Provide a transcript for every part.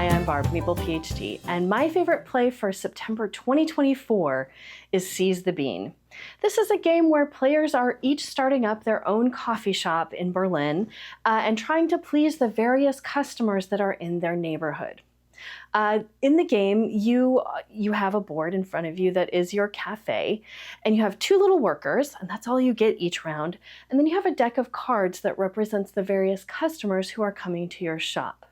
Hi, I'm Barb, Meeple PhD, and my favorite play for September 2024 is Seize the Bean. This is a game where players are each starting up their own coffee shop in Berlin and trying to please the various customers that are in their neighborhood. In the game, you have a board in front of you that is your cafe, and you have two little workers, and that's all you get each round. And then you have a deck of cards that represents the various customers who are coming to your shop.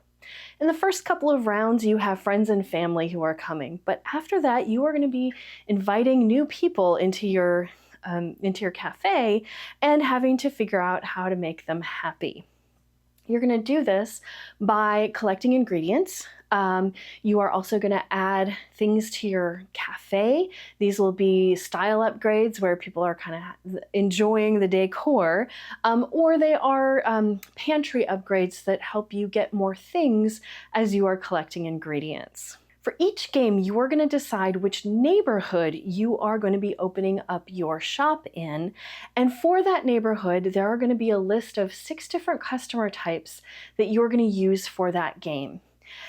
In the first couple of rounds, you have friends and family who are coming, but after that, you are going to be inviting new people into your cafe and having to figure out how to make them happy. You're going to do this by collecting ingredients. You are also going to add things to your cafe. These will be style upgrades where people are kind of enjoying the decor, or they are pantry upgrades that help you get more things as you are collecting ingredients. For each game, you are going to decide which neighborhood you are going to be opening up your shop in. And for that neighborhood, there are going to be a list of 6 different customer types that you're going to use for that game.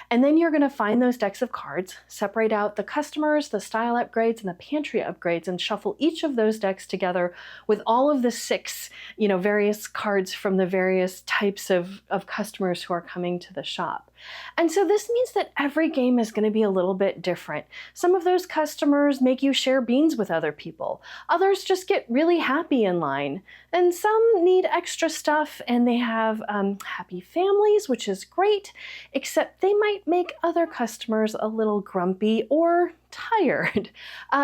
And then you're going to find those decks of cards, separate out the customers, the style upgrades, and the pantry upgrades, and shuffle each of those decks together with all of the 6, various cards from the various types of customers who are coming to the shop. And so this means that every game is going to be a little bit different. Some of those customers make you share beans with other people. Others just get really happy in line. And some need extra stuff and they have happy families, which is great, except they might make other customers a little grumpy or tired.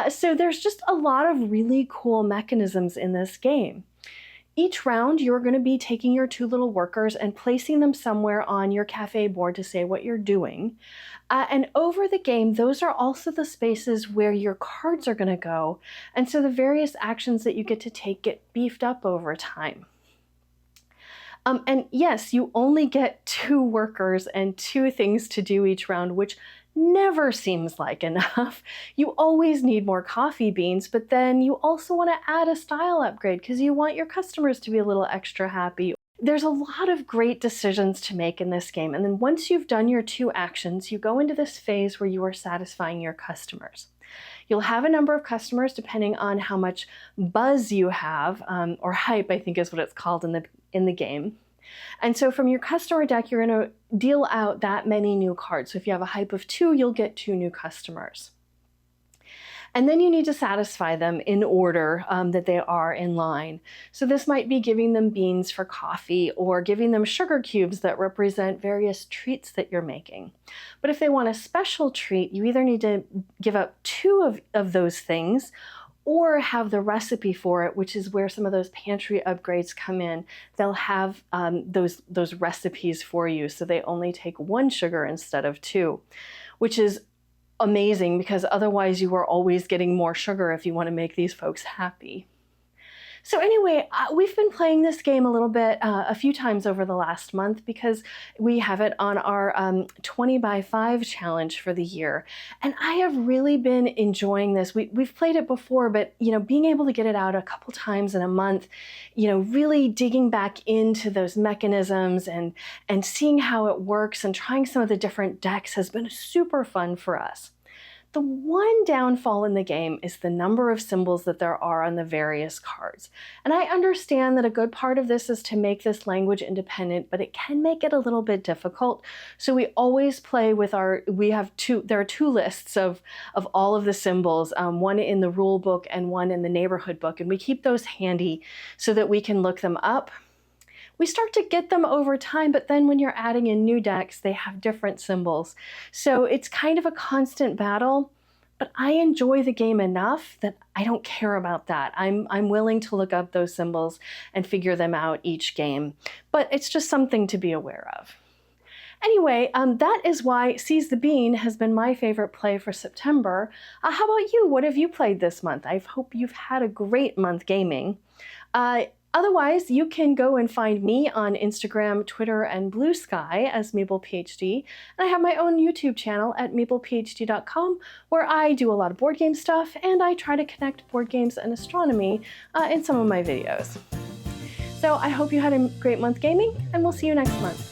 So there's just a lot of really cool mechanisms in this game. Each round, you're going to be taking your 2 little workers and placing them somewhere on your cafe board to say what you're doing. And over the game, those are also the spaces where your cards are going to go. And so the various actions that you get to take get beefed up over time. And yes, you only get 2 workers and 2 things to do each round, which never seems like enough. You always need more coffee beans, but then you also want to add a style upgrade because you want your customers to be a little extra happy. There's a lot of great decisions to make in this game, and then once you've done your 2 actions, you go into this phase where you are satisfying your customers. You'll have a number of customers depending on how much buzz you have, or hype, I think is what it's called in the game. And so from your customer deck, you're going to deal out that many new cards. So if you have a hype of 2, you'll get 2 new customers. And then you need to satisfy them in order that they are in line. So this might be giving them beans for coffee or giving them sugar cubes that represent various treats that you're making. But if they want a special treat, you either need to give up 2 of those things or have the recipe for it, which is where some of those pantry upgrades come in. They'll have those recipes for you, so they only take 1 sugar instead of 2, which is amazing because otherwise you are always getting more sugar if you want to make these folks happy. So anyway, we've been playing this game a little bit a few times over the last month because we have it on our 20 by 5 challenge for the year. And I have really been enjoying this. We've played it before, but being able to get it out a couple times in a month, really digging back into those mechanisms and seeing how it works and trying some of the different decks has been super fun for us. The one downfall in the game is the number of symbols that there are on the various cards. And I understand that a good part of this is to make this language independent, but it can make it a little bit difficult. So we always play with there are 2 lists of all of the symbols, one in the rule book and one in the neighborhood book. And we keep those handy so that we can look them up. We start to get them over time, but then when you're adding in new decks, they have different symbols. So it's kind of a constant battle, but I enjoy the game enough that I don't care about that. I'm willing to look up those symbols and figure them out each game, but it's just something to be aware of. Anyway, that is why Seize the Bean has been my favorite play for September. How about you? What have you played this month? I hope you've had a great month gaming. Otherwise, you can go and find me on Instagram, Twitter, and Blue Sky as Meeple PhD. And I have my own YouTube channel at meeplephd.com where I do a lot of board game stuff and I try to connect board games and astronomy in some of my videos. So I hope you had a great month gaming, and we'll see you next month.